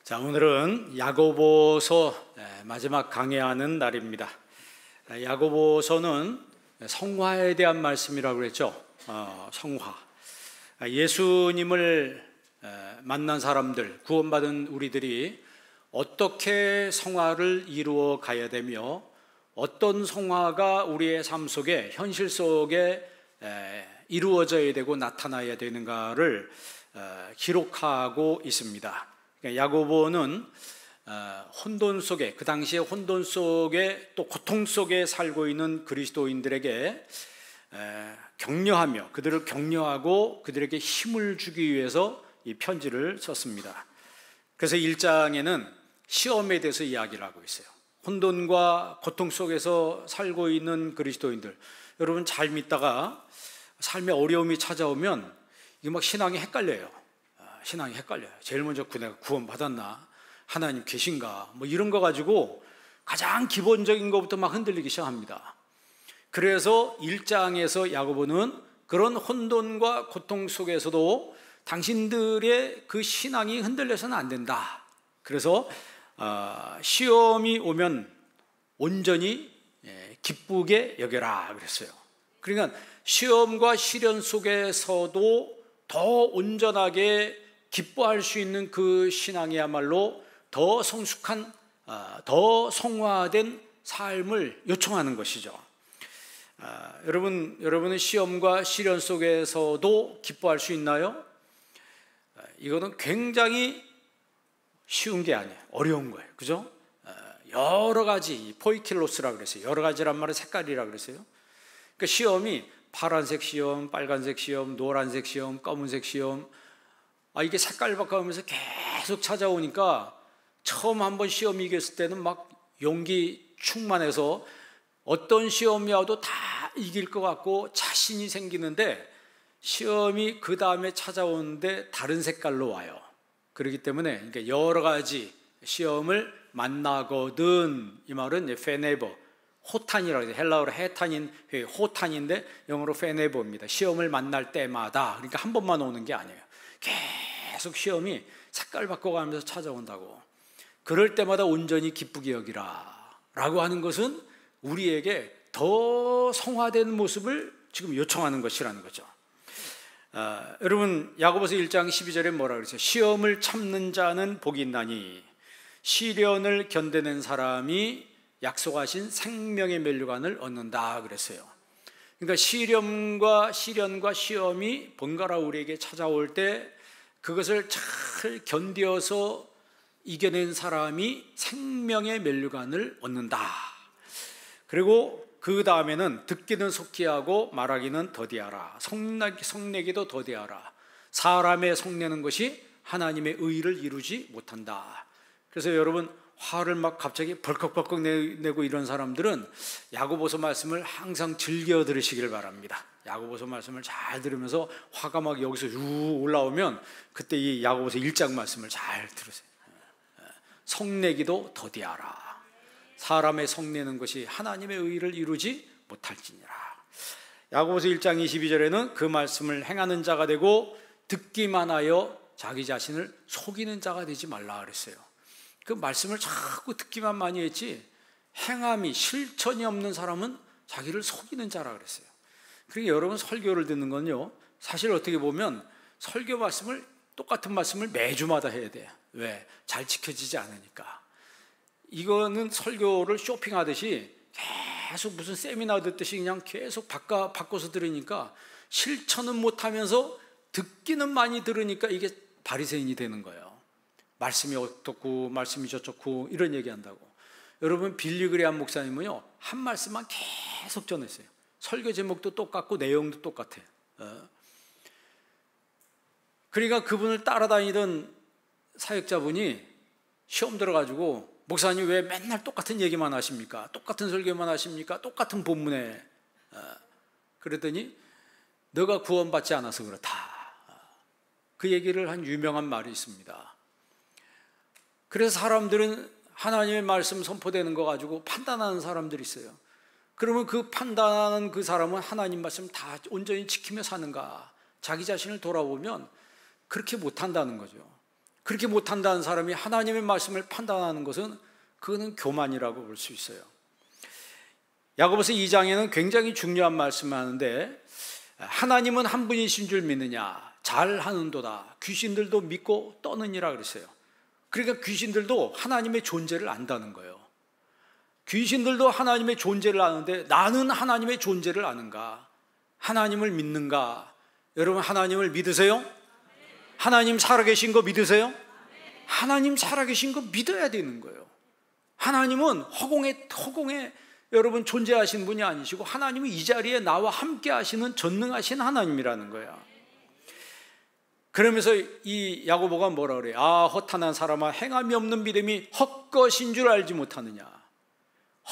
자, 오늘은 야고보서 마지막 강해하는 날입니다. 야고보서는 성화에 대한 말씀이라고 그랬죠. 성화. 예수님을 만난 사람들, 구원받은 우리들이 어떻게 성화를 이루어 가야 되며 어떤 성화가 우리의 삶 속에, 현실 속에 이루어져야 되고 나타나야 되는가를 기록하고 있습니다. 야고보는 혼돈 속에, 그 당시에 혼돈 속에 또 고통 속에 살고 있는 그리스도인들에게 격려하며 그들을 격려하고 그들에게 힘을 주기 위해서 이 편지를 썼습니다. 그래서 1장에는 시험에 대해서 이야기를 하고 있어요. 혼돈과 고통 속에서 살고 있는 그리스도인들, 여러분 잘 믿다가 삶에 어려움이 찾아오면 이게 막 신앙이 헷갈려요. 신앙이 헷갈려요. 제일 먼저 내가 구원 받았나? 하나님 계신가? 뭐 이런 거 가지고 가장 기본적인 것부터 막 흔들리기 시작합니다. 그래서 1장에서 야고보는 그런 혼돈과 고통 속에서도 당신들의 그 신앙이 흔들려서는 안 된다. 그래서 시험이 오면 온전히 기쁘게 여겨라 그랬어요. 그러니까 시험과 시련 속에서도 더 온전하게 기뻐할 수 있는 그 신앙이야말로 더 성숙한, 더 성화된 삶을 요청하는 것이죠. 여러분은 시험과 시련 속에서도 기뻐할 수 있나요? 이거는 굉장히 쉬운 게 아니에요. 어려운 거예요. 그죠? 여러 가지, 포이킬로스라고 그랬어요. 여러 가지란 말은 색깔이라고 그랬어요. 그러니까 시험이 파란색 시험, 빨간색 시험, 노란색 시험, 검은색 시험, 이게 색깔 바꿔가면서 계속 찾아오니까 처음 한번 시험 이겼을 때는 막 용기 충만해서 어떤 시험이 와도 다 이길 것 같고 자신이 생기는데 시험이 그 다음에 찾아오는데 다른 색깔로 와요. 그렇기 때문에 그러니까 여러 가지 시험을 만나거든, 이 말은 페네버, 호탄이라고 해서 헬라어로 해탄인, 호탄인데 영어로 페네버입니다. 시험을 만날 때마다, 그러니까 한 번만 오는 게 아니에요. 계속 시험이 색깔 바꿔가면서 찾아온다고. 그럴 때마다 온전히 기쁘게 여기라 라고 하는 것은 우리에게 더 성화된 모습을 지금 요청하는 것이라는 거죠. 여러분 야고보서 1장 12절에 뭐라 그랬어요? 시험을 참는 자는 복이 있나니 시련을 견뎌낸 사람이 약속하신 생명의 면류관을 얻는다 그랬어요. 그러니까 시련과 시험이 번갈아 우리에게 찾아올 때 그것을 잘 견뎌서 이겨낸 사람이 생명의 면류관을 얻는다. 그리고 그 다음에는 듣기는 속히 하고 말하기는 더디하라. 성내기도 더디하라. 사람의 성내는 것이 하나님의 의를 이루지 못한다. 그래서 여러분 화를 막 갑자기 벌컥벌컥 내고 이런 사람들은 야고보서 말씀을 항상 즐겨 들으시길 바랍니다. 야고보서 말씀을 잘 들으면서 화가 막 여기서 올라오면 그때 이 야고보서 1장 말씀을 잘 들으세요. 성내기도 더디하라. 사람의 성내는 것이 하나님의 의를 이루지 못할지니라. 야고보서 1장 22절에는 그 말씀을 행하는 자가 되고 듣기만 하여 자기 자신을 속이는 자가 되지 말라 그랬어요. 그 말씀을 자꾸 듣기만 많이 했지 행함이 실천이 없는 사람은 자기를 속이는 자라 그랬어요. 그러니까 여러분 설교를 듣는 건요, 사실 어떻게 보면 설교 말씀을, 똑같은 말씀을 매주마다 해야 돼요. 왜? 잘 지켜지지 않으니까. 이거는 설교를 쇼핑하듯이 계속 무슨 세미나 듣듯이 그냥 계속 바꿔서 들으니까 실천은 못하면서 듣기는 많이 들으니까 이게 바리새인이 되는 거예요. 말씀이 어떻고 말씀이 저렇고 이런 얘기한다고. 여러분 빌리그레암 목사님은요 한 말씀만 계속 전했어요. 설교 제목도 똑같고 내용도 똑같아요. 그러니까 그분을 따라다니던 사역자분이 시험 들어가지고 목사님 왜 맨날 똑같은 얘기만 하십니까? 똑같은 설교만 하십니까? 똑같은 본문에. 그랬더니 너가 구원받지 않아서 그렇다. 그 얘기를 한 유명한 말이 있습니다. 그래서 사람들은 하나님의 말씀 선포되는 거 가지고 판단하는 사람들이 있어요. 그러면 그 판단하는 그 사람은 하나님 말씀 다 온전히 지키며 사는가? 자기 자신을 돌아보면 그렇게 못한다는 거죠. 그렇게 못한다는 사람이 하나님의 말씀을 판단하는 것은 그거는 교만이라고 볼 수 있어요. 야고보서 2장에는 굉장히 중요한 말씀을 하는데, 하나님은 한 분이신 줄 믿느냐? 잘하는도다. 귀신들도 믿고 떠느니라 그랬어요. 그러니까 귀신들도 하나님의 존재를 안다는 거예요. 귀신들도 하나님의 존재를 아는데 나는 하나님의 존재를 아는가? 하나님을 믿는가? 여러분, 하나님을 믿으세요? 하나님 살아계신 거 믿으세요? 하나님 살아계신 거 믿어야 되는 거예요. 하나님은 허공에 여러분 존재하신 분이 아니시고, 하나님은 이 자리에 나와 함께 하시는 전능하신 하나님이라는 거야. 그러면서 이 야고보가 뭐라 그래요? 아, 허탄한 사람아, 행함이 없는 믿음이 헛것인 줄 알지 못하느냐?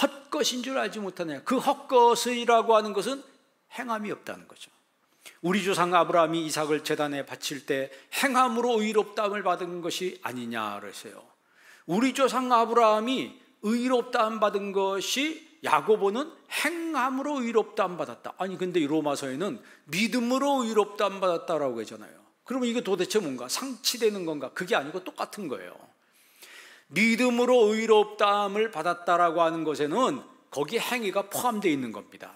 헛것인 줄 알지 못하느냐? 그 헛것이라고 하는 것은 행함이 없다는 거죠. 우리 조상 아브라함이 이삭을 제단에 바칠 때 행함으로 의롭다함을 받은 것이 아니냐 그랬어요. 우리 조상 아브라함이 의롭다함 받은 것이, 야고보는 행함으로 의롭다함 받았다. 아니 근데 이 로마서에는 믿음으로 의롭다함 받았다라고 하잖아요. 그러면 이거 도대체 뭔가? 상치되는 건가? 그게 아니고 똑같은 거예요. 믿음으로 의롭다함을 받았다라고 하는 것에는 거기에 행위가 포함되어 있는 겁니다.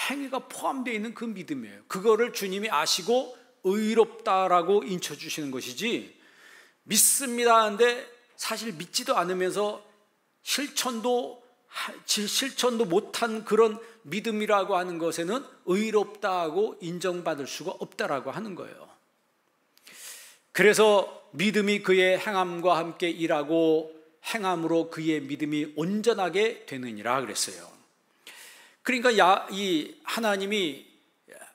행위가 포함되어 있는 그 믿음이에요. 그거를 주님이 아시고 의롭다라고 인쳐주시는 것이지, 믿습니다 하는데 사실 믿지도 않으면서 실천도 못한 그런 믿음이라고 하는 것에는 의롭다고 인정받을 수가 없다라고 하는 거예요. 그래서 믿음이 그의 행함과 함께 일하고 행함으로 그의 믿음이 온전하게 되느니라 그랬어요. 그러니까 이 하나님이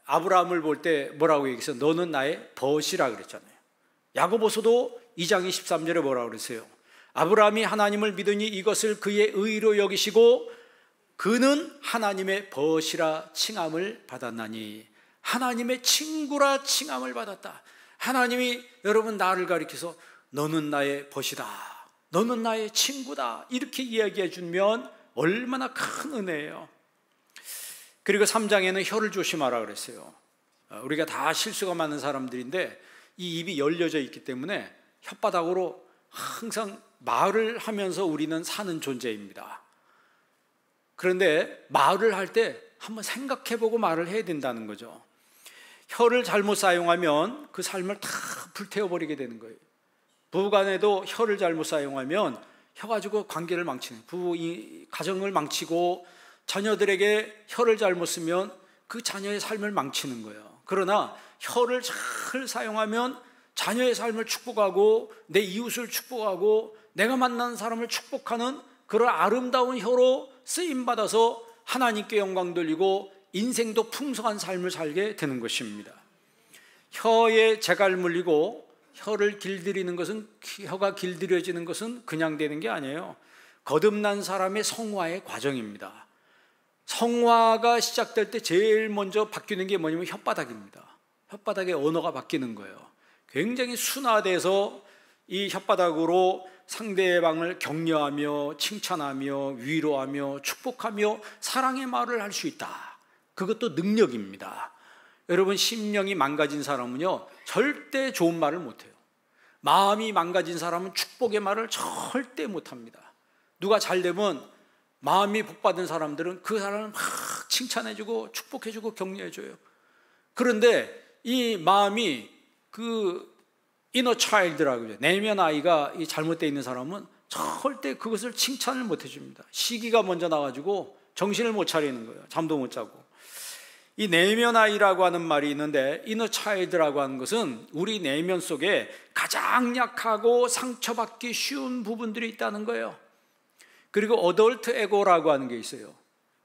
아브라함을 볼 때 뭐라고 얘기했어요? 너는 나의 벗이라 그랬잖아요. 야고보서도 2장 23절에 뭐라고 그랬어요? 아브라함이 하나님을 믿으니 이것을 그의 의로 여기시고 그는 하나님의 벗이라 칭함을 받았나니, 하나님의 친구라 칭함을 받았다. 하나님이 여러분 나를 가리켜서 너는 나의 벗이다, 너는 나의 친구다, 이렇게 이야기해 주면 얼마나 큰 은혜예요. 그리고 3장에는 혀를 조심하라 그랬어요. 우리가 다 실수가 많은 사람들인데 이 입이 열려져 있기 때문에 혓바닥으로 항상 말을 하면서 우리는 사는 존재입니다. 그런데 말을 할 때 한번 생각해보고 말을 해야 된다는 거죠. 혀를 잘못 사용하면 그 삶을 다 불태워버리게 되는 거예요. 부부간에도 혀를 잘못 사용하면 혀 가지고 관계를 망치는, 이 가정을 망치고 자녀들에게 혀를 잘못 쓰면 그 자녀의 삶을 망치는 거예요. 그러나 혀를 잘 사용하면 자녀의 삶을 축복하고 내 이웃을 축복하고 내가 만난 사람을 축복하는 그런 아름다운 혀로 쓰임받아서 하나님께 영광 돌리고 인생도 풍성한 삶을 살게 되는 것입니다. 혀에 재갈 물리고 혀를 길들이는 것은, 혀가 길들여지는 것은 그냥 되는 게 아니에요. 거듭난 사람의 성화의 과정입니다. 성화가 시작될 때 제일 먼저 바뀌는 게 뭐냐면 혓바닥입니다. 혓바닥의 언어가 바뀌는 거예요. 굉장히 순화돼서 이 혓바닥으로 상대방을 격려하며 칭찬하며 위로하며 축복하며 사랑의 말을 할 수 있다. 그것도 능력입니다. 여러분, 심령이 망가진 사람은요 절대 좋은 말을 못해요. 마음이 망가진 사람은 축복의 말을 절대 못합니다. 누가 잘 되면 마음이 복받은 사람들은 그 사람을 막 칭찬해주고 축복해주고 격려해줘요. 그런데 이 마음이 그 이너 차일드라고 해요. 내면 아이가 이 잘못되어 있는 사람은 절대 그것을 칭찬을 못 해줍니다. 시기가 먼저 나가지고 정신을 못 차리는 거예요. 잠도 못 자고. 이 내면 아이라고 하는 말이 있는데, 이너 차일드라고 하는 것은 우리 내면 속에 가장 약하고 상처받기 쉬운 부분들이 있다는 거예요. 그리고 어덜트 에고라고 하는 게 있어요.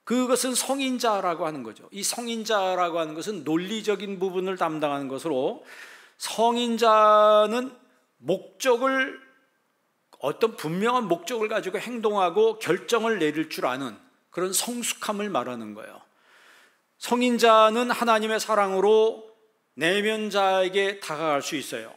그것은 성인자라고 하는 거죠. 이 성인자라고 하는 것은 논리적인 부분을 담당하는 것으로, 성인자는 목적을, 어떤 분명한 목적을 가지고 행동하고 결정을 내릴 줄 아는 그런 성숙함을 말하는 거예요. 성인자는 하나님의 사랑으로 내면자에게 다가갈 수 있어요.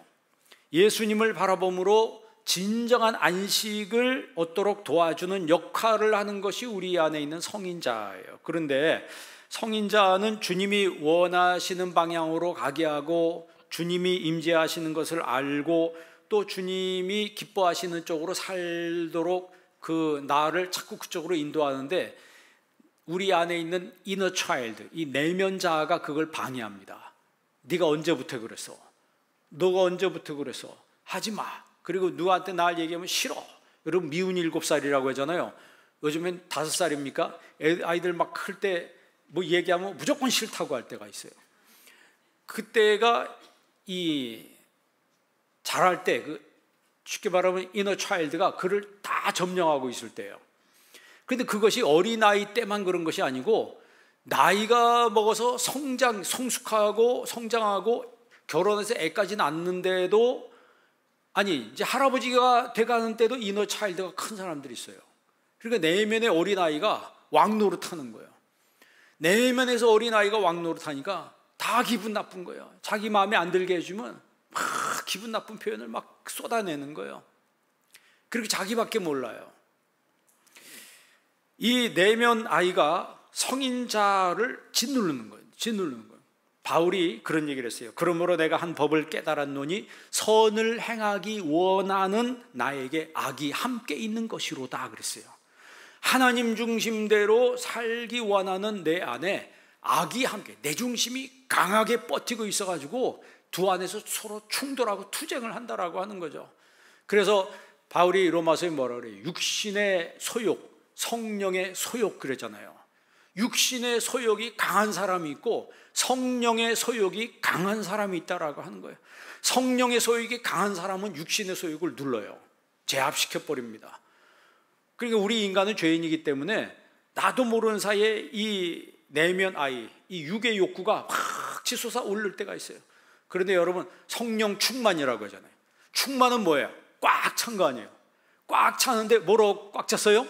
예수님을 바라봄으로 진정한 안식을 얻도록 도와주는 역할을 하는 것이 우리 안에 있는 성인자예요. 그런데 성인자는 주님이 원하시는 방향으로 가게 하고 주님이 임재하시는 것을 알고 또 주님이 기뻐하시는 쪽으로 살도록 그 나를 자꾸 그쪽으로 인도하는데 우리 안에 있는 이너 차일드, 이 내면 자아가 그걸 방해합니다. 네가 언제부터 그랬어? 너가 언제부터 그랬어? 하지 마. 그리고 누구한테 날 얘기하면 싫어. 여러분 미운 7살이라고 하잖아요. 요즘엔 5살입니까? 아이들 막 클 때 뭐 얘기하면 무조건 싫다고 할 때가 있어요. 그때가 이 자랄 때 그 쉽게 말하면 이너 차일드가 그를 다 점령하고 있을 때예요. 그런데 그것이 어린아이 때만 그런 것이 아니고 나이가 먹어서 성숙하고 성장하고 결혼해서 애까지 낳는데도 아니 이제 할아버지가 돼가는 때도 이너 차일드가 큰 사람들이 있어요. 그러니까 내면의 어린아이가 왕노릇하는 거예요. 내면에서 어린아이가 왕노릇하니까 다 기분 나쁜 거예요. 자기 마음에 안 들게 해주면 막 기분 나쁜 표현을 막 쏟아내는 거예요. 그렇게 자기밖에 몰라요. 이 내면 아이가 성인자를 짓누르는 거예요. 바울이 그런 얘기를 했어요. 그러므로 내가 한 법을 깨달았노니 선을 행하기 원하는 나에게 악이 함께 있는 것이로다 그랬어요. 하나님 중심대로 살기 원하는 내 안에 악이 함께, 내 중심이 강하게 버티고 있어가지고 두 안에서 서로 충돌하고 투쟁을 한다라고 하는 거죠. 그래서 바울이 로마서에 뭐라 그래요? 육신의 소욕, 성령의 소욕 그랬잖아요. 육신의 소욕이 강한 사람이 있고 성령의 소욕이 강한 사람이 있다라고 하는 거예요. 성령의 소욕이 강한 사람은 육신의 소욕을 눌러요. 제압시켜 버립니다. 그러니까 우리 인간은 죄인이기 때문에 나도 모르는 사이에 이 내면 아이, 이 육의 욕구가 확 치솟아 오를 때가 있어요. 그런데 여러분 성령 충만이라고 하잖아요. 충만은 뭐예요? 꽉 찬 거 아니에요. 꽉 차는데 뭐로 꽉 찼어요?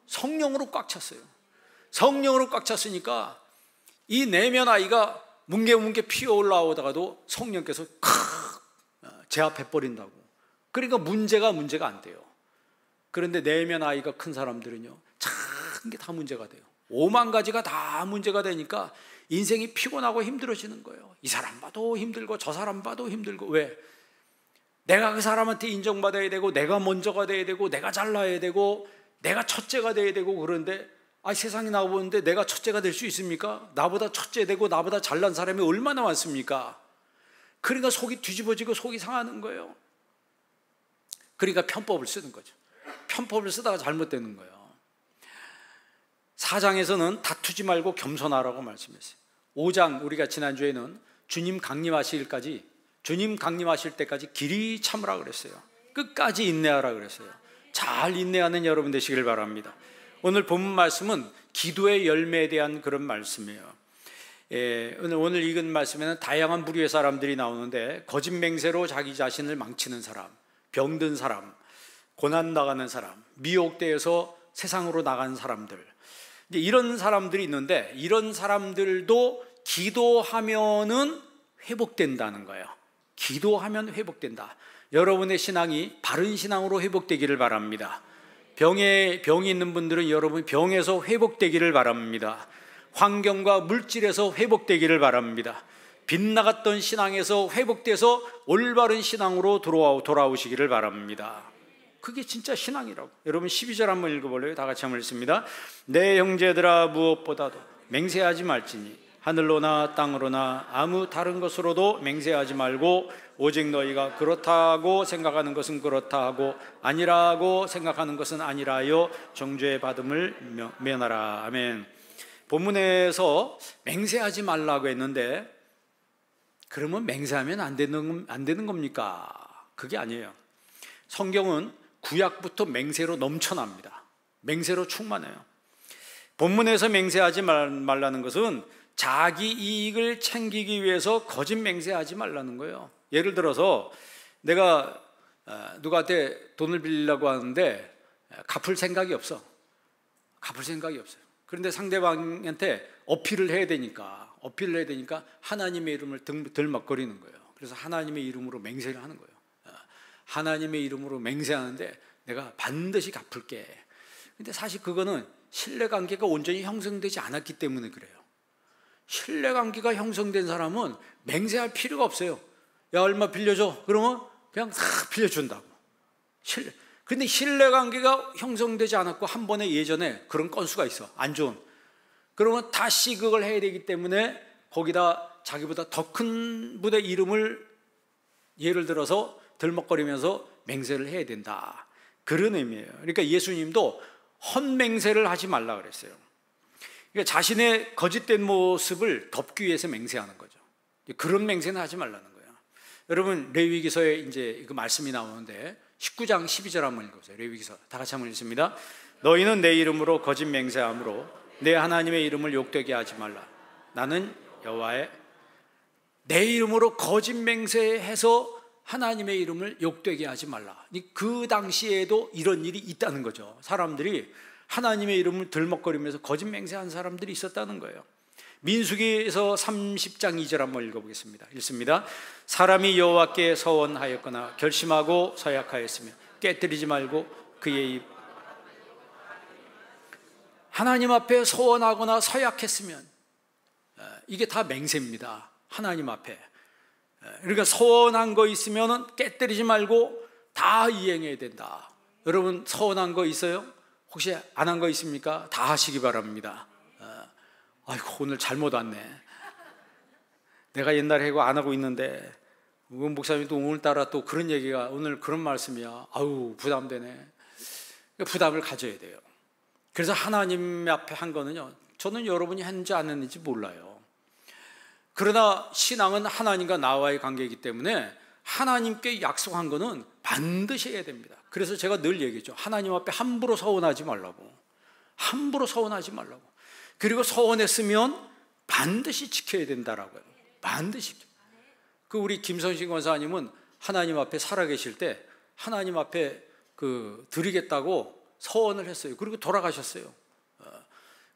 성령으로 꽉 찼어요. 성령으로 꽉 찼으니까 이 내면 아이가 뭉게뭉게 피어 올라오다가도 성령께서 제압해 버린다고. 그러니까 문제가 안 돼요. 그런데 내면 아이가 큰 사람들은요 작은 게 다 문제가 돼요. 5만 가지가 다 문제가 되니까 인생이 피곤하고 힘들어지는 거예요. 이 사람 봐도 힘들고 저 사람 봐도 힘들고. 왜? 내가 그 사람한테 인정받아야 되고 내가 먼저가 돼야 되고 내가 잘나야 되고 내가 첫째가 돼야 되고. 그런데 세상에 나와보는데 내가 첫째가 될 수 있습니까? 나보다 첫째 되고 나보다 잘난 사람이 얼마나 많습니까? 그러니까 속이 뒤집어지고 속이 상하는 거예요. 그러니까 편법을 쓰는 거죠. 편법을 쓰다가 잘못되는 거예요. 4장에서는 다투지 말고 겸손하라고 말씀했어요. 5장 우리가 지난주에는 주님 강림하실 때까지 길이 참으라 그랬어요. 끝까지 인내하라 그랬어요. 잘 인내하는 여러분 되시길 바랍니다. 오늘 본문 말씀은 기도의 열매에 대한 그런 말씀이에요. 오늘 읽은 말씀에는 다양한 부류의 사람들이 나오는데 거짓 맹세로 자기 자신을 망치는 사람, 병든 사람, 고난 나가는 사람, 미혹되어서 세상으로 나간 사람들, 이런 사람들이 있는데 이런 사람들도 기도하면은 회복된다는 거예요. 기도하면 회복된다. 여러분의 신앙이 바른 신앙으로 회복되기를 바랍니다. 병이 있는 분들은 여러분 병에서 회복되기를 바랍니다. 환경과 물질에서 회복되기를 바랍니다. 빗나갔던 신앙에서 회복돼서 올바른 신앙으로 돌아오시기를 바랍니다. 그게 진짜 신앙이라고. 여러분 12절 한번 읽어볼래요? 다 같이 한번 읽습니다. 내 형제들아 무엇보다도 맹세하지 말지니 하늘로나 땅으로나 아무 다른 것으로도 맹세하지 말고 오직 너희가 그렇다고 생각하는 것은 그렇다 하고 아니라고 생각하는 것은 아니라 하여 정죄 받음을 면하라. 아멘. 본문에서 맹세하지 말라고 했는데 그러면 맹세하면 안 되는 겁니까? 그게 아니에요. 성경은 구약부터 맹세로 넘쳐납니다. 맹세로 충만해요. 본문에서 맹세하지 말라는 것은 자기 이익을 챙기기 위해서 거짓 맹세하지 말라는 거예요. 예를 들어서 내가 누구한테 돈을 빌리려고 하는데 갚을 생각이 없어요. 그런데 상대방한테 어필을 해야 되니까 하나님의 이름을 들먹거리는 거예요. 그래서 하나님의 이름으로 맹세를 하는 거예요. 하나님의 이름으로 맹세하는데 내가 반드시 갚을게. 근데 사실 그거는 신뢰관계가 온전히 형성되지 않았기 때문에 그래요. 신뢰관계가 형성된 사람은 맹세할 필요가 없어요. 야 얼마 빌려줘. 그러면 그냥 싹 빌려준다고. 근데 신뢰관계가 형성되지 않았고 한 번에 예전에 그런 건수가 있어, 안 좋은. 그러면 다시 그걸 해야 되기 때문에 거기다 자기보다 더 큰 분의 이름을 예를 들어서 들먹거리면서 맹세를 해야 된다, 그런 의미예요. 그러니까 예수님도 헛맹세를 하지 말라 그랬어요. 그러니까 자신의 거짓된 모습을 덮기 위해서 맹세하는 거죠. 그런 맹세는 하지 말라는 거예요. 여러분, 레위기서에 이제 그 말씀이 나오는데 19장 12절 한번 읽어보세요. 레위기서 다 같이 한번 읽습니다. 너희는 내 이름으로 거짓 맹세함으로 내 하나님의 이름을 욕되게 하지 말라. 나는 여호와의. 내 이름으로 거짓 맹세해서 하나님의 이름을 욕되게 하지 말라. 그 당시에도 이런 일이 있다는 거죠. 사람들이 하나님의 이름을 들먹거리면서 거짓 맹세한 사람들이 있었다는 거예요. 민수기에서 30장 2절 한번 읽어보겠습니다. 읽습니다. 사람이 여호와께 서원하였거나 결심하고 서약하였으면 깨뜨리지 말고 그의 입. 하나님 앞에 서원하거나 서약했으면 이게 다 맹세입니다. 하나님 앞에. 그러니까 서원한 거 있으면 깨뜨리지 말고 다 이행해야 된다. 여러분, 서원한 거 있어요? 혹시 안 한 거 있습니까? 다 하시기 바랍니다. 아이고, 오늘 잘못 왔네. 내가 옛날에 이거 안 하고 있는데 문 목사님도 오늘따라 또 그런 얘기가, 오늘 그런 말씀이야. 아우, 부담되네. 부담을 가져야 돼요. 그래서 하나님 앞에 한 거는요, 저는 여러분이 했는지 안 했는지 몰라요. 그러나 신앙은 하나님과 나와의 관계이기 때문에 하나님께 약속한 거는 반드시 해야 됩니다. 그래서 제가 늘 얘기했죠. 하나님 앞에 함부로 서원하지 말라고. 함부로 서원하지 말라고. 그리고 서원했으면 반드시 지켜야 된다라고요. 반드시. 그 우리 김선신 권사님은 하나님 앞에 살아계실 때 하나님 앞에 드리겠다고 서원을 했어요. 그리고 돌아가셨어요.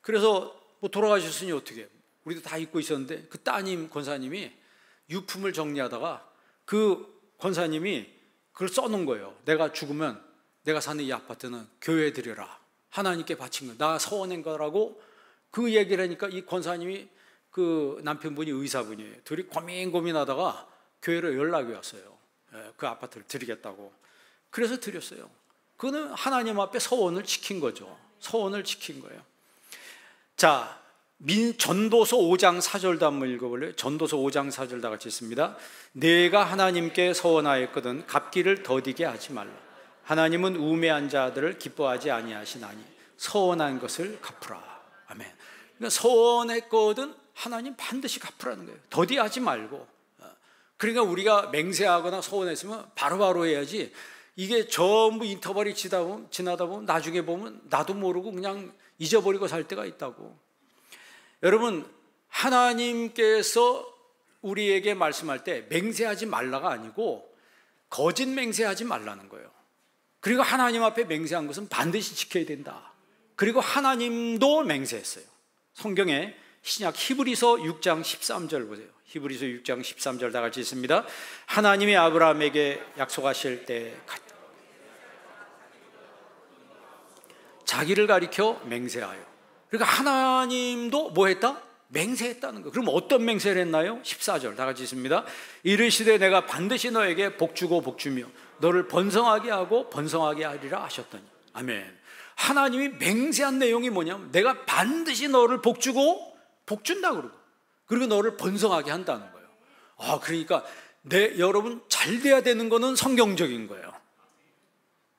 그래서 뭐 돌아가셨으니 어떻게? 우리도 다 잊고 있었는데 그 따님 권사님이 유품을 정리하다가 그 권사님이 그걸 써놓은 거예요. 내가 죽으면 내가 사는 이 아파트는 교회에 드려라. 하나님께 바친 거. 나 서원한 거라고 그 얘기를 하니까 이 권사님이, 그 남편분이 의사분이에요. 둘이 고민하다가 교회로 연락이 왔어요. 그 아파트를 드리겠다고. 그래서 드렸어요. 그거는 하나님 앞에 서원을 지킨 거죠. 서원을 지킨 거예요. 자, 전도서 5장 4절도 한번 읽어볼래요? 전도서 5장 4절 다 같이 읽습니다. 내가 하나님께 서원하였거든 갚기를 더디게 하지 말라. 하나님은 우매한 자들을 기뻐하지 아니하시나니 서원한 것을 갚으라. 아멘. 그러니까 서원했거든 하나님 반드시 갚으라는 거예요. 더디하지 말고. 그러니까 우리가 맹세하거나 서원했으면 바로바로 해야지. 이게 전부 인터벌이 지나다 보면 나중에 보면 나도 모르고 그냥 잊어버리고 살 때가 있다고. 여러분, 하나님께서 우리에게 말씀할 때 맹세하지 말라가 아니고 거짓 맹세하지 말라는 거예요. 그리고 하나님 앞에 맹세한 것은 반드시 지켜야 된다. 그리고 하나님도 맹세했어요. 성경에 신약 히브리서 6장 13절 보세요. 히브리서 6장 13절 다 같이 읽습니다. 하나님이 아브라함에게 약속하실 때 자기를 가리켜 맹세하여. 그러니까 하나님도 뭐 했다? 맹세했다는 거예요. 그럼 어떤 맹세를 했나요? 14절 다 같이 읽습니다. 이르시되 내가 반드시 너에게 복주고 복주며 너를 번성하게 하고 번성하게 하리라 하셨더니. 아멘. 하나님이 맹세한 내용이 뭐냐면 내가 반드시 너를 복주고 복준다 그러고, 그리고 너를 번성하게 한다는 거예요. 그러니까 여러분 잘 돼야 되는 거는 성경적인 거예요.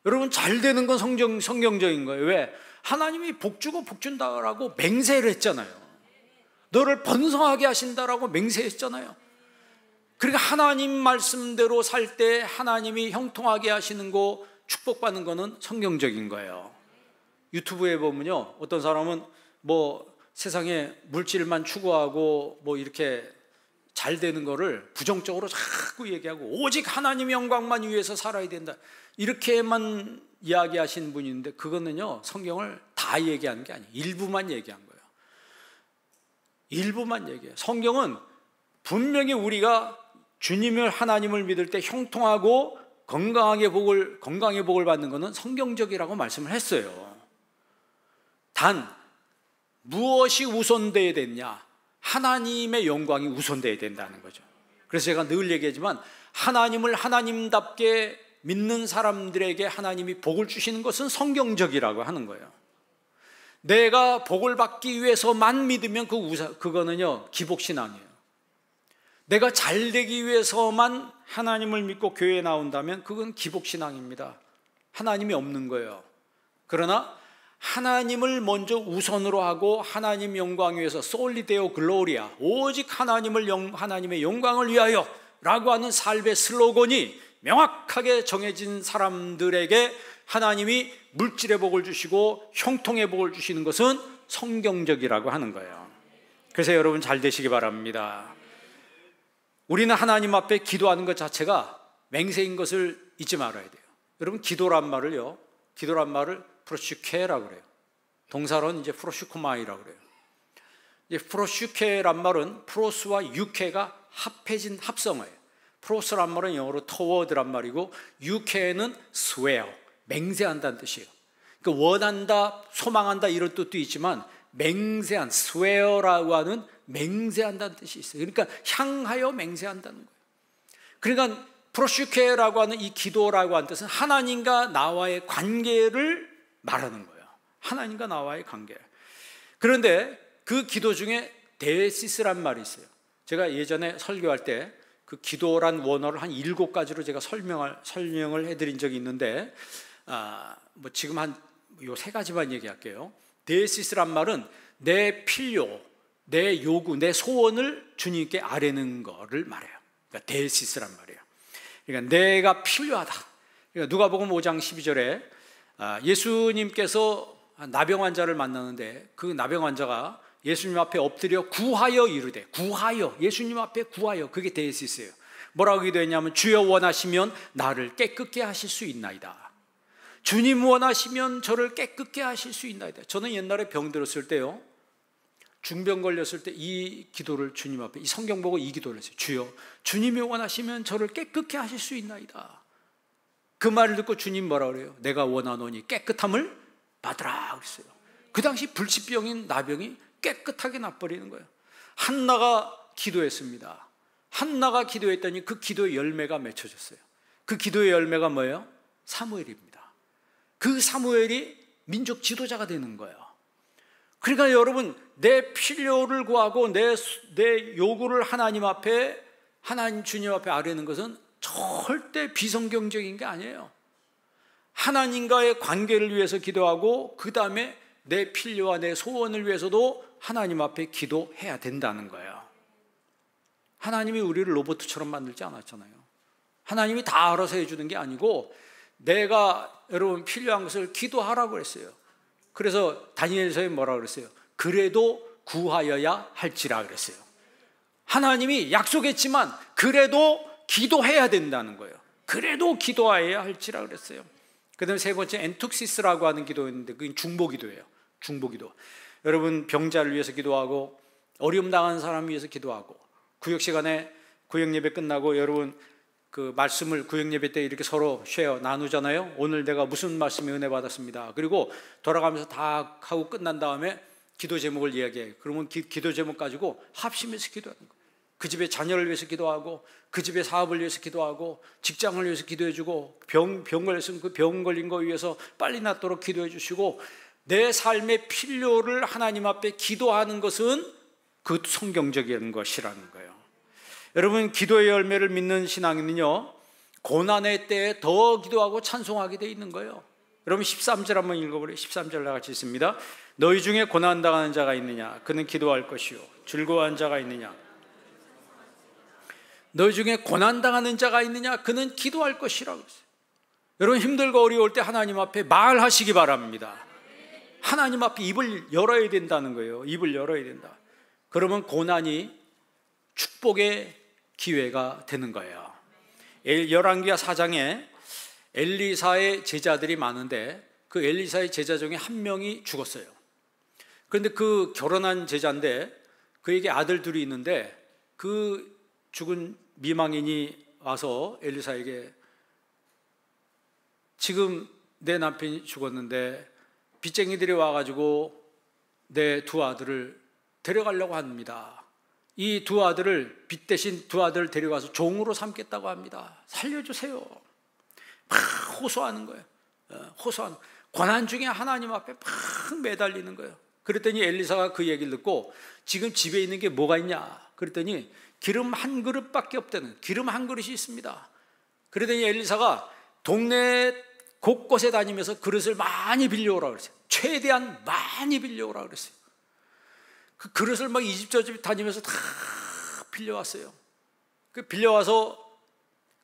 여러분 잘 되는 건 성경적인 거예요. 왜? 하나님이 복주고 복준다라고 맹세를 했잖아요. 너를 번성하게 하신다라고 맹세했잖아요. 그러니까 하나님 말씀대로 살 때 하나님이 형통하게 하시는 거, 축복받는 거는 성경적인 거예요. 유튜브에 보면요, 어떤 사람은 뭐 세상에 물질만 추구하고 뭐 이렇게 잘 되는 거를 부정적으로 자꾸 얘기하고 오직 하나님 영광만 위해서 살아야 된다, 이렇게만 이야기하시는 분이 있는데 그거는요, 성경을 다 얘기하는 게 아니에요. 일부만 얘기한 거예요. 일부만 얘기해요. 성경은 분명히 우리가 주님을, 하나님을 믿을 때 형통하고 건강의 복을 받는 것은 성경적이라고 말씀을 했어요. 단 무엇이 우선되어야 됐냐? 하나님의 영광이 우선되어야 된다는 거죠. 그래서 제가 늘 얘기하지만 하나님을 하나님답게 믿는 사람들에게 하나님이 복을 주시는 것은 성경적이라고 하는 거예요. 내가 복을 받기 위해서만 믿으면 그거는요 기복신앙이에요. 내가 잘 되기 위해서만 하나님을 믿고 교회에 나온다면 그건 기복신앙입니다. 하나님이 없는 거예요. 그러나 하나님을 먼저 우선으로 하고 하나님 영광 위해서 솔리 데오 글로리아, 오직 하나님의 영광을 위하여 라고 하는 삶의 슬로건이 명확하게 정해진 사람들에게 하나님이 물질의 복을 주시고 형통의 복을 주시는 것은 성경적이라고 하는 거예요. 그래서 여러분 잘 되시기 바랍니다. 우리는 하나님 앞에 기도하는 것 자체가 맹세인 것을 잊지 말아야 돼요. 여러분 기도란 말을 프로슈케라고 그래요. 동사로는 이제 프로슈코마이라고 그래요. 이제 프로슈케란 말은 프로스와 유케가 합해진 합성어예요. 프로스란 말은 영어로 toward란 말이고 유케는 swear, 맹세한다는 뜻이에요. 그러니까 원한다, 소망한다 이런 뜻도 있지만 맹세한, swear라고 하는 맹세한다는 뜻이 있어요. 그러니까 향하여 맹세한다는 거예요. 그러니까 프로슈케라고 하는 이 기도라고 하는 뜻은 하나님과 나와의 관계를 말하는 거예요. 하나님과 나와의 관계. 그런데 그 기도 중에 데시스란 말이 있어요. 제가 예전에 설교할 때 그 기도란 원어를 한 7가지로 제가 설명을 해드린 적이 있는데 지금 한 요 3가지만 얘기할게요. 데시스란 말은 내 필요, 내 요구, 내 소원을 주님께 아뢰는 거를 말해요. 그러니까 데시스란 말이에요. 그러니까 내가 필요하다. 그러니까 누가복음 5장 12절에 예수님께서 나병 환자를 만나는데 그 나병 환자가 예수님 앞에 엎드려 구하여 이르되, 구하여, 예수님 앞에 구하여, 그게 데시스예요. 뭐라고 기도했냐면 주여 원하시면 나를 깨끗게 하실 수 있나이다. 주님 원하시면 저를 깨끗게 하실 수 있나이다. 저는 옛날에 병 들었을 때요, 중병 걸렸을 때 이 기도를 주님 앞에, 이 성경 보고 이 기도를 했어요. 주여 주님이 원하시면 저를 깨끗게 하실 수 있나이다. 그 말을 듣고 주님 뭐라 그래요? 내가 원하노니 깨끗함을 받으라 그랬어요. 그 당시 불치병인 나병이 깨끗하게 나버리는 거예요. 한나가 기도했습니다. 한나가 기도했더니 그 기도의 열매가 맺혀졌어요. 그 기도의 열매가 뭐예요? 사무엘입니다. 그 사무엘이 민족 지도자가 되는 거예요. 그러니까 여러분, 내 필요를 구하고 내 요구를 하나님 앞에, 하나님 주님 앞에 아뢰는 것은 절대 비성경적인 게 아니에요. 하나님과의 관계를 위해서 기도하고 그 다음에 내 필요와 내 소원을 위해서도 하나님 앞에 기도해야 된다는 거예요. 하나님이 우리를 로봇처럼 만들지 않았잖아요. 하나님이 다 알아서 해주는 게 아니고 내가 여러분 필요한 것을 기도하라고 했어요. 그래서 다니엘서에 뭐라고 그랬어요? 그래도 구하여야 할지라 그랬어요. 하나님이 약속했지만 그래도 기도해야 된다는 거예요. 그래도 기도해야 할지라 그랬어요. 그 다음에 3번째 엔툭시스라고 하는 기도였는데 그게 중보기도예요. 중보기도. 여러분 병자를 위해서 기도하고 어려움 당하는 사람을 위해서 기도하고 구역 시간에 구역 예배 끝나고 여러분 그 말씀을 구역 예배 때 이렇게 서로 쉐어 나누잖아요. 오늘 내가 무슨 말씀에 은혜 받았습니다. 그리고 돌아가면서 다 하고 끝난 다음에 기도 제목을 이야기해요. 그러면 기도 제목 가지고 합심해서 기도하는 거예요. 그 집의 자녀를 위해서 기도하고 그 집의 사업을 위해서 기도하고 직장을 위해서 기도해주고 병 걸렸으면 그 병 걸린 거 위해서 빨리 낫도록 기도해 주시고 내 삶의 필요를 하나님 앞에 기도하는 것은 그 성경적인 것이라는 거예요. 여러분 기도의 열매를 믿는 신앙인은요 고난의 때에 더 기도하고 찬송하게 돼 있는 거예요. 여러분 13절 한번 읽어보래요. 13절 다 같이 있습니다. 너희 중에 고난당하는 자가 있느냐 그는 기도할 것이요 즐거워한 자가 있느냐 너희 중에 고난당하는 자가 있느냐 그는 기도할 것이라고 했어요. 여러분 힘들고 어려울 때 하나님 앞에 말하시기 바랍니다. 하나님 앞에 입을 열어야 된다는 거예요. 입을 열어야 된다. 그러면 고난이 축복의 기회가 되는 거예요. 열왕기하 4장에 엘리사의 제자들이 많은데 그 엘리사의 제자 중에 한 명이 죽었어요. 그런데 그 결혼한 제자인데 그에게 아들 둘이 있는데 그 죽은 미망인이 와서 엘리사에게 지금 내 남편이 죽었는데 빚쟁이들이 와가지고 내 두 아들을 데려가려고 합니다. 이 두 아들을, 빛 대신 두 아들을 데려가서 종으로 삼겠다고 합니다. 살려주세요. 막 호소하는 거예요. 호소하는, 고난 중에 하나님 앞에 막 매달리는 거예요. 그랬더니 엘리사가 그 얘기를 듣고 지금 집에 있는 게 뭐가 있냐 그랬더니 기름 한 그릇밖에 없다는, 기름 한 그릇이 있습니다. 그러더니 엘리사가 동네 곳곳에 다니면서 그릇을 많이 빌려오라고 그랬어요. 최대한 많이 빌려오라고 그랬어요. 그 그릇을 막 이 집 저 집 다니면서 다 빌려왔어요. 그 빌려와서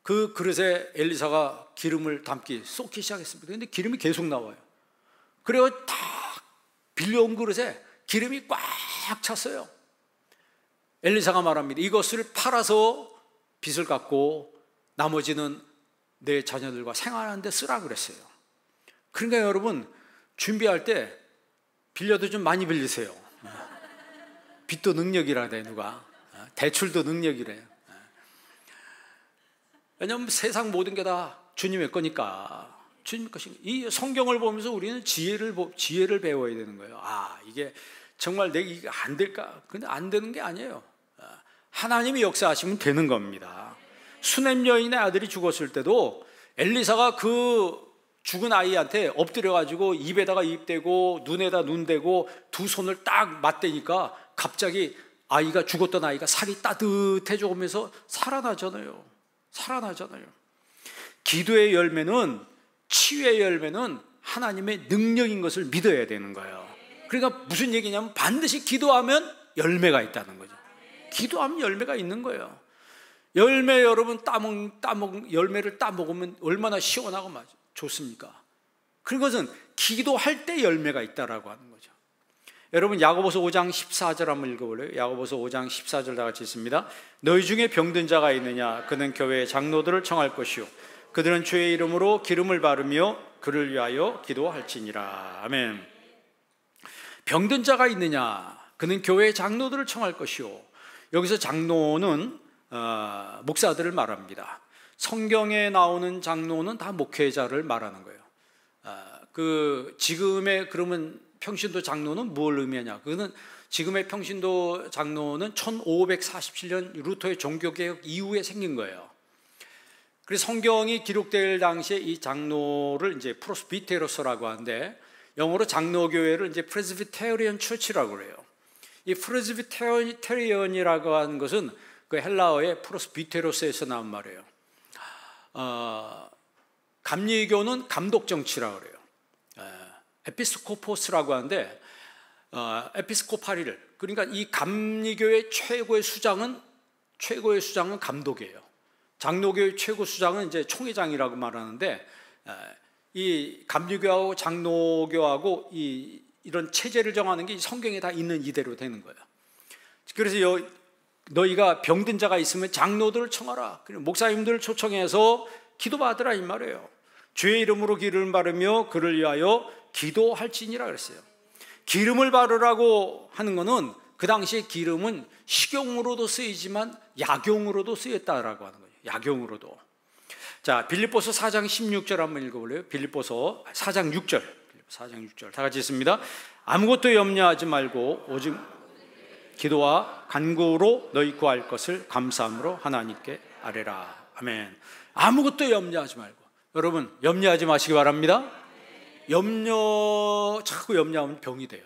그 그릇에 엘리사가 기름을 담기 쏟기 시작했습니다. 그런데 기름이 계속 나와요. 그래서 다 빌려온 그릇에 기름이 꽉 찼어요. 엘리사가 말합니다. 이것을 팔아서 빚을 갚고 나머지는 내 자녀들과 생활하는 데 쓰라 그랬어요. 그러니까 여러분, 준비할 때 빌려도 좀 많이 빌리세요. 빚도 능력이라네, 누가. 대출도 능력이래요. 왜냐하면 세상 모든 게 다 주님의 거니까. 주님 것인, 이 성경을 보면서 우리는 지혜를 배워야 되는 거예요. 이게 정말 내가 이게 안 될까? 근데 안 되는 게 아니에요. 하나님이 역사하시면 되는 겁니다. 수넴 여인의 아들이 죽었을 때도 엘리사가 그 죽은 아이한테 엎드려가지고 입에다가 입 대고 눈에다 눈 대고 두 손을 딱 맞대니까 갑자기 아이가, 죽었던 아이가 살이 따뜻해져 오면서 살아나잖아요. 기도의 열매는, 치유의 열매는 하나님의 능력인 것을 믿어야 되는 거예요. 그러니까 무슨 얘기냐면 반드시 기도하면 열매가 있다는 거죠. 기도하면 열매가 있는 거예요. 열매, 여러분 열매를 따먹으면 얼마나 시원하고 좋습니까? 그것은 기도할 때 열매가 있다라고 하는 거죠. 여러분, 야고보서 5장 14절 한번 읽어볼래요? 야고보서 5장 14절 다 같이 있습니다. 너희 중에 병든 자가 있느냐? 그는 교회의 장로들을 청할 것이요 그들은 주의 이름으로 기름을 바르며 그를 위하여 기도할지니라. 아멘. 병든 자가 있느냐? 그는 교회의 장로들을 청할 것이요. 여기서 장로는 목사들을 말합니다. 성경에 나오는 장로는 다 목회자를 말하는 거예요. 그 지금의 그러면 평신도 장로는 뭘 의미하냐? 그는 지금의 평신도 장로는 1547년 루터의 종교개혁 이후에 생긴 거예요. 그래서 성경이 기록될 당시에 이 장로를 이제 프레스비테로스라고 하는데, 영어로 장로교회를 이제 프레스비테리언 처치라고 그래요. 이 프레스비테리언이라고 하는 것은 그 헬라어의 프레스비테로스에서 나온 말이에요. 감리교는 감독 정치라고 그래요. 에피스코포스라고 하는데, 에피스코파리를, 그러니까 이 감리교의 최고의 수장은 감독이에요. 장로교의 최고 수장은 이제 총회장이라고 말하는데, 이 감리교하고 장로교하고 이런 체제를 정하는 게 성경에 다 있는 이대로 되는 거예요. 그래서 너희가 병든 자가 있으면 장로들을 청하라, 목사님들을 초청해서 기도받으라 이 말이에요. 주의 이름으로 기름을 바르며 그를 위하여 기도할지니라 그랬어요. 기름을 바르라고 하는 것은 그 당시에 기름은 식용으로도 쓰이지만 약용으로도 쓰였다라고 하는 거예요. 약용으로도. 자, 빌립보서 4장 16절 한번 읽어볼래요? 빌립보서 4장 6절 다 같이 있습니다. 아무것도 염려하지 말고 오직 기도와 간구로 너희 구할 것을 감사함으로 하나님께 아뢰라. 아멘. 아무것도 염려하지 말고. 여러분, 염려하지 마시기 바랍니다. 자꾸 염려하면 병이 돼요.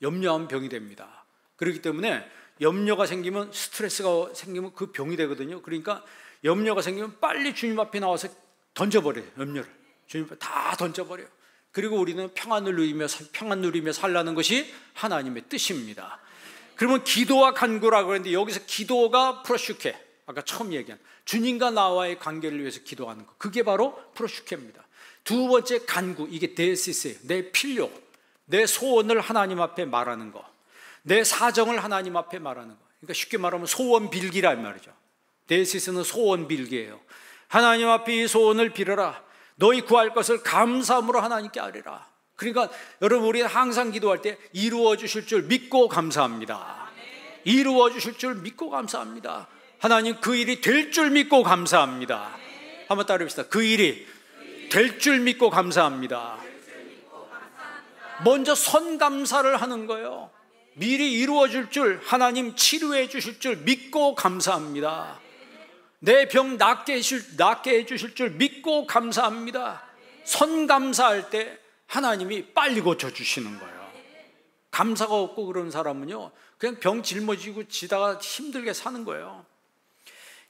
염려하면 병이 됩니다. 그렇기 때문에 염려가 생기면, 스트레스가 생기면 그 병이 되거든요. 그러니까 염려가 생기면 빨리 주님 앞에 나와서 던져버려요. 염려를 주님 앞에 다 던져버려요. 그리고 우리는 평안을 누리며 살라는 것이 하나님의 뜻입니다. 그러면 기도와 간구라고 그랬는데, 여기서 기도가 프로슈케, 아까 처음 얘기한 주님과 나와의 관계를 위해서 기도하는 것, 그게 바로 프로슈케입니다. 두 번째 간구, 이게 데시스예요. 내 필요, 내 소원을 하나님 앞에 말하는 거, 내 사정을 하나님 앞에 말하는 거. 그러니까 쉽게 말하면 소원 빌기란 말이죠. 데시스는 소원 빌기예요. 하나님 앞에 이 소원을 빌어라. 너희 구할 것을 감사함으로 하나님께 아뢰라. 그러니까 여러분, 우리는 항상 기도할 때 이루어 주실 줄 믿고 감사합니다. 이루어 주실 줄 믿고 감사합니다. 하나님, 그 일이 될 줄 믿고 감사합니다. 한번 따라해봅시다. 그 일이 될 줄 믿고 감사합니다. 먼저 선감사를 하는 거예요. 미리 이루어질 줄, 하나님 치료해 주실 줄 믿고 감사합니다. 내 병 낫게 해주실 줄 믿고 감사합니다. 선감사할 때 하나님이 빨리 고쳐주시는 거예요. 감사가 없고 그런 사람은요, 그냥 병 짊어지고 지다가 힘들게 사는 거예요.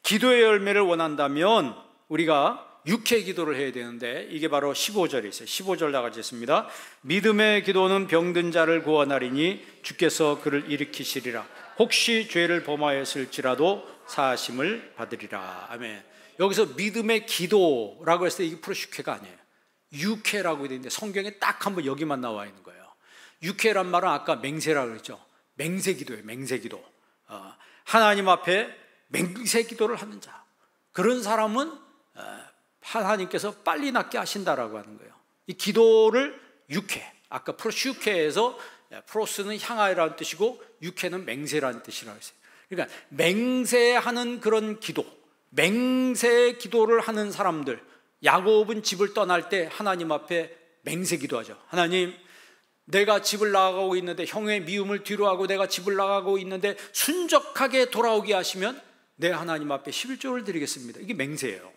기도의 열매를 원한다면 우리가 육회 기도를 해야 되는데, 이게 바로 15절에 있어요. 15절 다 같이 했습니다. 믿음의 기도는 병든 자를 구원하리니 주께서 그를 일으키시리라. 혹시 죄를 범하였을지라도 사하심을 받으리라. 아멘. 여기서 믿음의 기도라고 했을 때 이게 프로슈케가 아니에요. 육회라고 되어 있는데 성경에 딱 한번 여기만 나와 있는 거예요. 육회란 말은 아까 맹세라고 그랬죠. 맹세기도예요. 맹세기도. 하나님 앞에 맹세기도를 하는 자, 그런 사람은 하나님께서 빨리 낫게 하신다라고 하는 거예요. 이 기도를 육회, 아까 프로슈케에서 프로스는 향하라는 뜻이고 육회는 맹세라는 뜻이라고 했어요. 그러니까 맹세하는 그런 기도, 맹세 기도를 하는 사람들, 야곱은 집을 떠날 때 하나님 앞에 맹세 기도하죠. 하나님, 내가 집을 나가고 있는데, 형의 미움을 뒤로하고 내가 집을 나가고 있는데 순적하게 돌아오게 하시면 내 하나님 앞에 11조를 드리겠습니다. 이게 맹세예요.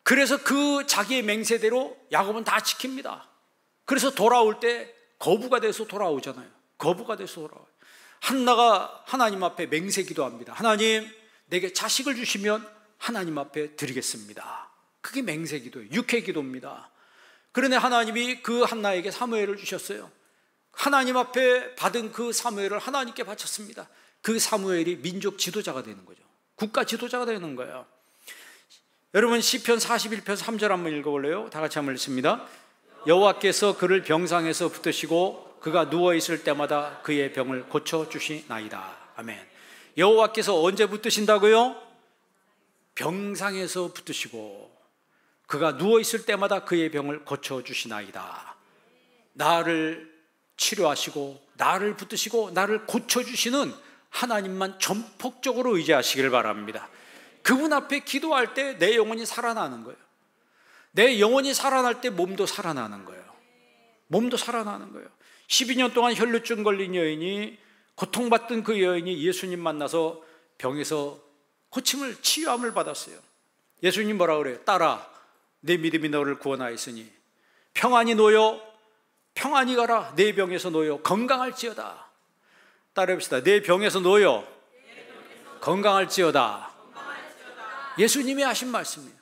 그래서 그 자기의 맹세대로 야곱은 다 지킵니다. 그래서 돌아올 때 거부가 돼서 돌아오잖아요. 거부가 돼서 돌아와요. 한나가 하나님 앞에 맹세 기도합니다. 하나님, 내게 자식을 주시면 하나님 앞에 드리겠습니다. 그게 맹세 기도예요. 육회 기도입니다. 그런데 하나님이 그 한나에게 사무엘을 주셨어요. 하나님 앞에 받은 그 사무엘을 하나님께 바쳤습니다. 그 사무엘이 민족 지도자가 되는 거죠. 국가 지도자가 되는 거예요. 여러분, 시편 41편 3절 한번 읽어볼래요? 다 같이 한번 읽습니다. 여호와께서 그를 병상에서 붙드시고 그가 누워있을 때마다 그의 병을 고쳐주시나이다. 아멘. 여호와께서 언제 붙드신다고요? 병상에서 붙드시고 그가 누워있을 때마다 그의 병을 고쳐주시나이다. 나를 치료하시고 나를 붙드시고 나를 고쳐주시는 하나님만 전폭적으로 의지하시길 바랍니다. 그분 앞에 기도할 때 내 영혼이 살아나는 거예요. 내 영혼이 살아날 때 몸도 살아나는 거예요. 몸도 살아나는 거예요. 12년 동안 혈루증 걸린 여인이, 고통받던 그 여인이 예수님 만나서 병에서 고침을, 치유함을 받았어요. 예수님 뭐라 그래요? 딸아, 내 믿음이 너를 구원하였으니 평안히 놓여 평안히 가라. 내 병에서 놓여 건강할지어다. 따라해봅시다. 내 병에서 놓여 건강할지어다. 예수님이 하신 말씀이에요.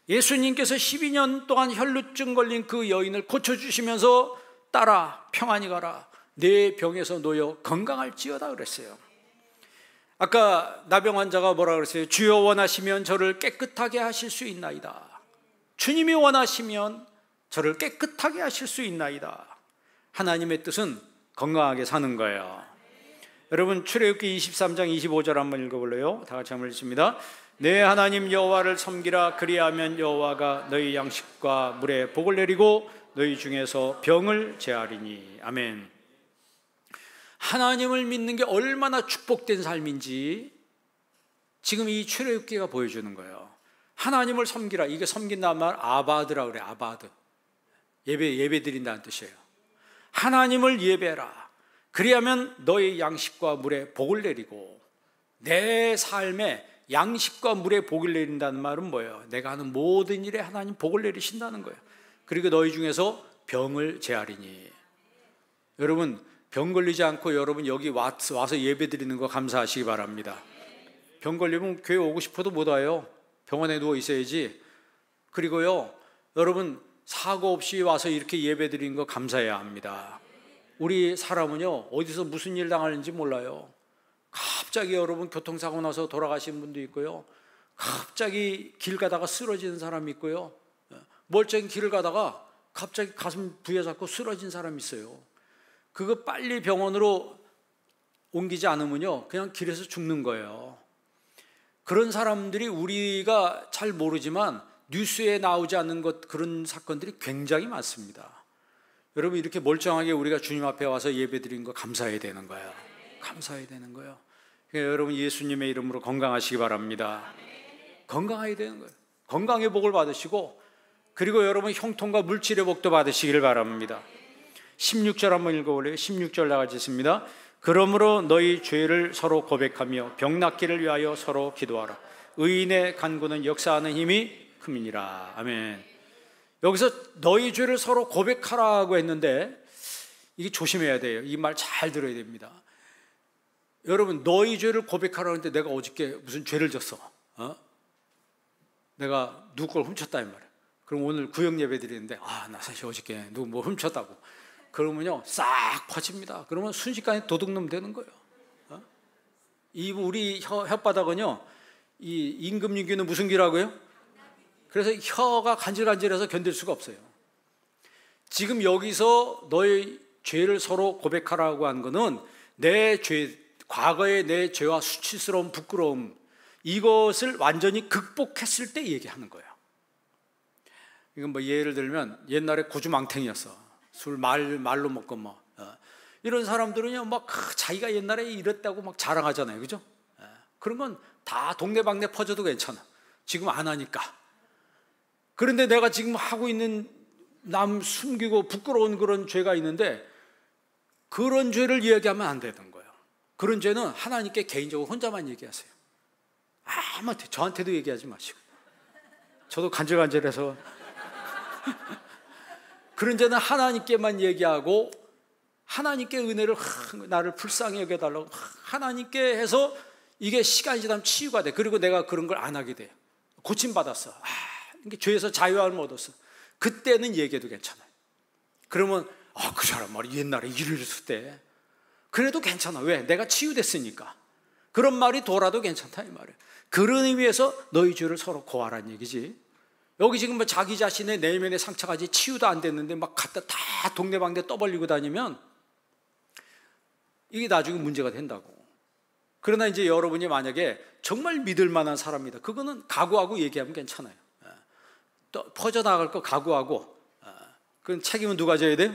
예수님께서 12년 동안 혈루증 걸린 그 여인을 고쳐주시면서 딸아, 평안히 가라. 내 병에서 놓여 건강할지어다 그랬어요. 아까 나병 환자가 뭐라 그랬어요? 주여 원하시면 저를 깨끗하게 하실 수 있나이다. 주님이 원하시면 저를 깨끗하게 하실 수 있나이다. 하나님의 뜻은 건강하게 사는 거예요. 여러분, 출애굽기 23장 25절 한번 읽어볼래요? 다 같이 한번 읽습니다. 내 하나님 여호와를 섬기라. 그리하면 여호와가 너희 양식과 물에 복을 내리고 너희 중에서 병을 제하리니. 아멘. 하나님을 믿는 게 얼마나 축복된 삶인지 지금 이 출애굽기가 보여주는 거예요. 하나님을 섬기라. 이게 섬긴다는 말 아바드라고 그래요. 아바드. 예배 드린다는 뜻이에요. 하나님을 예배해라. 그리하면 너의 양식과 물에 복을 내리고. 내 삶에 양식과 물에 복을 내린다는 말은 뭐예요? 내가 하는 모든 일에 하나님 복을 내리신다는 거예요. 그리고 너희 중에서 병을 제하리니. 여러분, 병 걸리지 않고 여러분 여기 와서 예배 드리는 거 감사하시기 바랍니다. 병 걸리면 교회 오고 싶어도 못 와요. 병원에 누워 있어야지. 그리고요, 여러분 사고 없이 와서 이렇게 예배 드리는 거 감사해야 합니다. 우리 사람은요, 어디서 무슨 일 당하는지 몰라요. 갑자기 여러분 교통사고 나서 돌아가신 분도 있고요, 갑자기 길 가다가 쓰러지는 사람이 있고요, 멀쩡히 길을 가다가 갑자기 가슴 부여잡고 쓰러진 사람이 있어요. 그거 빨리 병원으로 옮기지 않으면요 그냥 길에서 죽는 거예요. 그런 사람들이 우리가 잘 모르지만 뉴스에 나오지 않는 그런 사건들이 굉장히 많습니다. 여러분, 이렇게 멀쩡하게 우리가 주님 앞에 와서 예배드린 거 감사해야 되는 거예요. 감사해야 되는 거예요. 그러니까 여러분, 예수님의 이름으로 건강하시기 바랍니다. 건강해야 되는 거예요. 건강의 복을 받으시고, 그리고 여러분 형통과 물질의 복도 받으시기를 바랍니다. 16절 한번 읽어볼래요? 16절 나같이 있습니다. 그러므로 너희 죄를 서로 고백하며 병낫기를 위하여 서로 기도하라. 의인의 간구는 역사하는 힘이 큼이니라. 아멘. 여기서 너희 죄를 서로 고백하라고 했는데 이게 조심해야 돼요. 이 말 잘 들어야 됩니다. 여러분, 너희 죄를 고백하라고 했는데 내가 어저께 무슨 죄를 졌어, 내가 누구 걸 훔쳤다 이 말이야. 그럼 오늘 구역 예배 드리는데 나 사실 어저께 누구 뭐 훔쳤다고 그러면요 싹 퍼집니다. 그러면 순식간에 도둑놈 되는 거예요. 이 우리 혓바닥은요, 이 임금님귀는 무슨 귀라고요? 그래서 혀가 간질간질해서 견딜 수가 없어요. 지금 여기서 너의 죄를 서로 고백하라고 한 거는 내 죄, 과거의 내 죄와 수치스러운 부끄러움, 이것을 완전히 극복했을 때 얘기하는 거예요. 이건 뭐 예를 들면 옛날에 고주망탱이였어. 술 말로 먹고 이런 사람들은요 막 자기가 옛날에 이랬다고 막 자랑하잖아요, 그죠? 그런 건 다 동네방네 퍼져도 괜찮아. 지금 안 하니까. 그런데 내가 지금 하고 있는 남 숨기고 부끄러운 그런 죄가 있는데 그런 죄를 이야기하면 안 되는 거예요. 그런 죄는 하나님께 개인적으로 혼자만 얘기하세요. 아무한테, 저한테도 얘기하지 마시고. 저도 간질간질해서 그런 죄는 하나님께만 얘기하고 하나님께 은혜를 나를 불쌍히 여겨달라고 하나님께 해서 이게 시간이 지나면 치유가 돼. 그리고 내가 그런 걸 안 하게 돼. 고침받았어. 이게 죄에서 자유함을 얻었어. 그때는 얘기해도 괜찮아요. 그러면 그 사람 말이 옛날에 이랬을 때 그래도 괜찮아. 왜? 내가 치유됐으니까. 그런 말이 돌아도 괜찮다 이 말이에요. 그런 의미에서 너희 죄를 서로 고하라는 얘기지. 여기 지금 뭐 자기 자신의 내면의 상처가 아직 치유도 안 됐는데 막 갖다 다 동네방네 떠벌리고 다니면 이게 나중에 문제가 된다고. 그러나 이제 여러분이 만약에 정말 믿을 만한 사람이다, 그거는 각오하고 얘기하면 괜찮아요. 또 퍼져나갈 거 각오하고. 그건 책임은 누가 져야 돼요?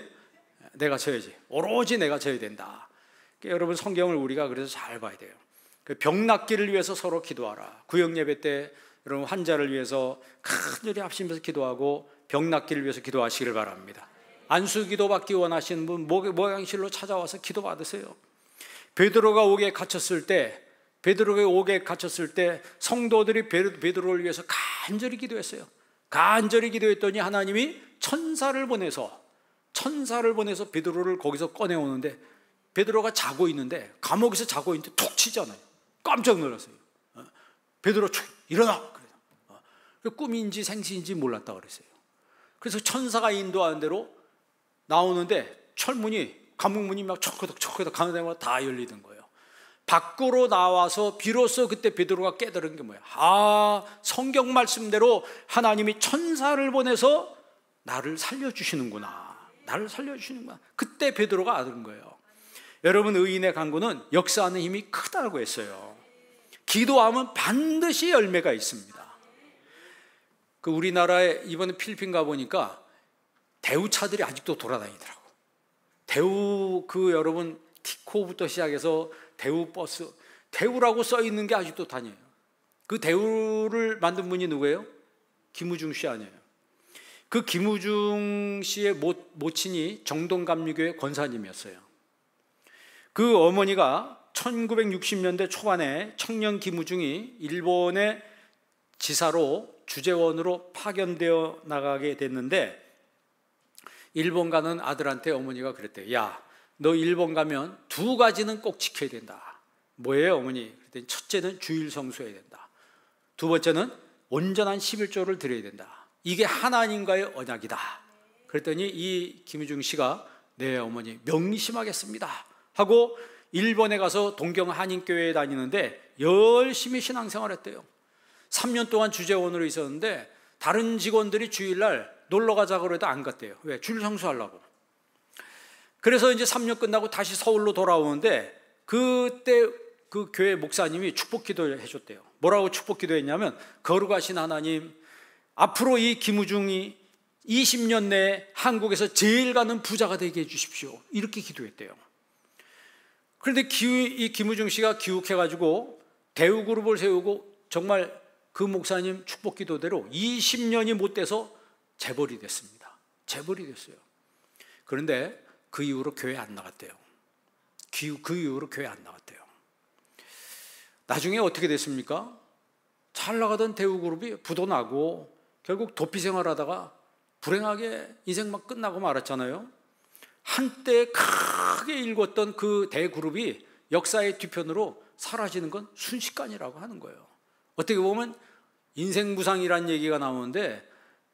내가 져야지. 오로지 내가 져야 된다. 그러니까 여러분, 성경을 우리가 그래서 잘 봐야 돼요. 병 낫기를 위해서 서로 기도하라. 구역 예배 때 여러분 환자를 위해서 간절히 합심해서 기도하고 병 낫기를 위해서 기도하시기를 바랍니다. 안수 기도 받기 원하시는 분 모양실로 찾아와서 기도 받으세요. 베드로가 옥에 갇혔을 때 성도들이 베드로를 위해서 간절히 기도했어요. 간절히 기도했더니 하나님이 천사를 보내서 베드로를 거기서 꺼내오는데, 베드로가 자고 있는데, 감옥에서 자고 있는데 툭 치잖아요. 깜짝 놀랐어요. 베드로 일어나. 꿈인지 생시인지 몰랐다 그랬어요. 그래서 천사가 인도하는 대로 나오는데 감옥문이 막 척허덕 가는 데마다 다 열리던 거예요. 밖으로 나와서 비로소 그때 베드로가 깨달은 게 뭐야? 성경 말씀대로 하나님이 천사를 보내서 나를 살려주시는구나. 그때 베드로가 알은 거예요. 여러분, 의인의 간구는 역사하는 힘이 크다고 했어요. 기도하면 반드시 열매가 있습니다. 그 우리나라에 이번에 필리핀 가보니까 대우차들이 아직도 돌아다니더라고. 대우 여러분 티코부터 시작해서 대우 버스, 대우라고 써 있는 게 아직도 다녀요. 그 대우를 만든 분이 누구예요? 김우중 씨 아니에요? 그 김우중 씨의 모친이 정동감리교회 권사님이었어요. 그 어머니가 1960년대 초반에 청년 김우중이 일본의 지사로 주재원으로 파견되어 나가게 됐는데, 일본 가는 아들한테 어머니가 그랬대요. 야, 너 일본 가면 2가지는 꼭 지켜야 된다. 뭐예요, 어머니? 그랬더니 첫째는 주일 성수해야 된다. 2번째는 온전한 11조를 드려야 된다. 이게 하나님과의 언약이다. 그랬더니 이 김우중 씨가 네 어머니 명심하겠습니다 하고 일본에 가서 동경 한인교회에 다니는데 열심히 신앙생활했대요. 3년 동안 주재원으로 있었는데 다른 직원들이 주일날 놀러 가자고 해도 안 갔대요. 왜? 줄 성수하려고. 그래서 이제 3년 끝나고 다시 서울로 돌아오는데 그때 그 교회 목사님이 축복 기도를 해줬대요. 뭐라고 축복 기도했냐면, 거룩하신 하나님, 앞으로 이 김우중이 20년 내에 한국에서 제일 가는 부자가 되게 해주십시오. 이렇게 기도했대요. 그런데 이 김우중 씨가 기욱해가지고 대우그룹을 세우고 정말 그 목사님 축복 기도대로 20년이 못 돼서 재벌이 됐습니다. 재벌이 됐어요. 그런데 그 이후로 교회 안 나갔대요. 그 이후로 교회 안 나갔대요. 나중에 어떻게 됐습니까? 잘 나가던 대우그룹이 부도 나고 결국 도피 생활하다가 불행하게 인생만 끝나고 말았잖아요. 한때 크게 일궜던 그 대그룹이 역사의 뒤편으로 사라지는 건 순식간이라고 하는 거예요. 어떻게 보면 인생 무상이라는 얘기가 나오는데,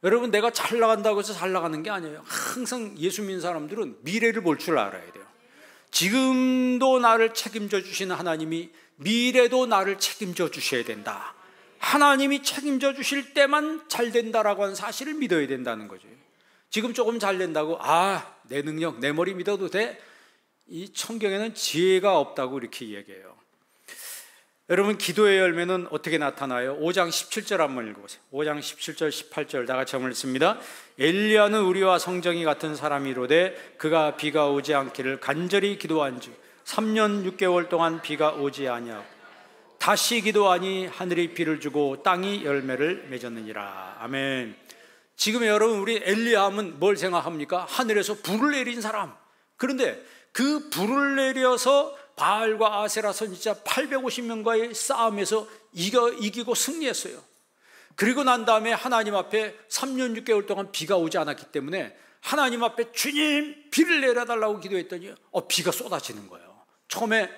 여러분, 내가 잘 나간다고 해서 잘 나가는 게 아니에요. 항상 예수 믿는 사람들은 미래를 볼 줄 알아야 돼요. 지금도 나를 책임져 주시는 하나님이 미래도 나를 책임져 주셔야 된다. 하나님이 책임져 주실 때만 잘 된다라고 하는 사실을 믿어야 된다는 거죠. 지금 조금 잘 된다고 내 능력, 내 머리 믿어도 돼? 이 성경에는 지혜가 없다고 이렇게 얘기해요. 여러분, 기도의 열매는 어떻게 나타나요? 5장 17절 한번 읽어보세요. 5장 17절 18절 다 같이 한번 읽습니다. 엘리야는 우리와 성정이 같은 사람이로되 그가 비가 오지 않기를 간절히 기도한즉 3년 6개월 동안 비가 오지 아니하고 다시 기도하니 하늘이 비를 주고 땅이 열매를 맺었느니라. 아멘. 지금 여러분, 우리 엘리야 하면 뭘 생각합니까? 하늘에서 불을 내린 사람. 그런데 그 불을 내려서 바알과 아세라 선지자 850명과의 싸움에서 이기고 승리했어요. 그리고 난 다음에 하나님 앞에 3년 6개월 동안 비가 오지 않았기 때문에 하나님 앞에 주님 비를 내려달라고 기도했더니 비가 쏟아지는 거예요. 처음에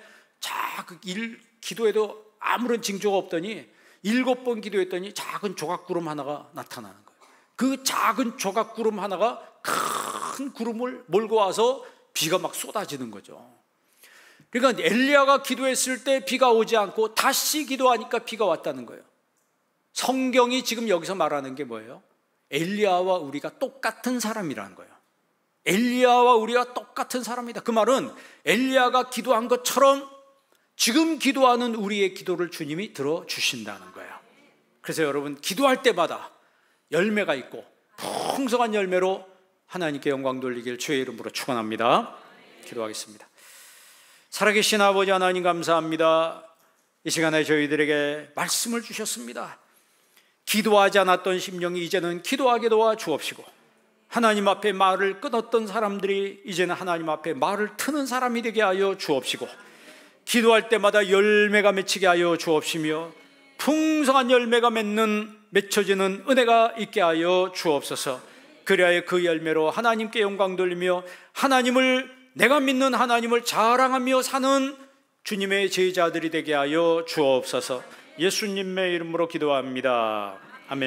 기도해도 아무런 징조가 없더니 7번 기도했더니 작은 조각구름 하나가 나타나는 거예요. 그 작은 조각구름 하나가 큰 구름을 몰고 와서 비가 막 쏟아지는 거죠. 그러니까 엘리야가 기도했을 때 비가 오지 않고 다시 기도하니까 비가 왔다는 거예요. 성경이 지금 여기서 말하는 게 뭐예요? 엘리야와 우리가 똑같은 사람이라는 거예요. 엘리야와 우리가 똑같은 사람이다. 그 말은 엘리야가 기도한 것처럼 지금 기도하는 우리의 기도를 주님이 들어주신다는 거예요. 그래서 여러분, 기도할 때마다 열매가 있고 풍성한 열매로 하나님께 영광 돌리길 주의 이름으로 축원합니다. 기도하겠습니다. 살아계신 아버지 하나님, 감사합니다. 이 시간에 저희들에게 말씀을 주셨습니다. 기도하지 않았던 심령이 이제는 기도하게 도와 주옵시고, 하나님 앞에 말을 끊었던 사람들이 이제는 하나님 앞에 말을 트는 사람이 되게 하여 주옵시고, 기도할 때마다 열매가 맺히게 하여 주옵시며 풍성한 열매가 맺혀지는 은혜가 있게 하여 주옵소서. 그리하여 그 열매로 하나님께 영광 돌리며 내가 믿는 하나님을 자랑하며 사는 주님의 제자들이 되게 하여 주옵소서. 예수님의 이름으로 기도합니다. 아멘.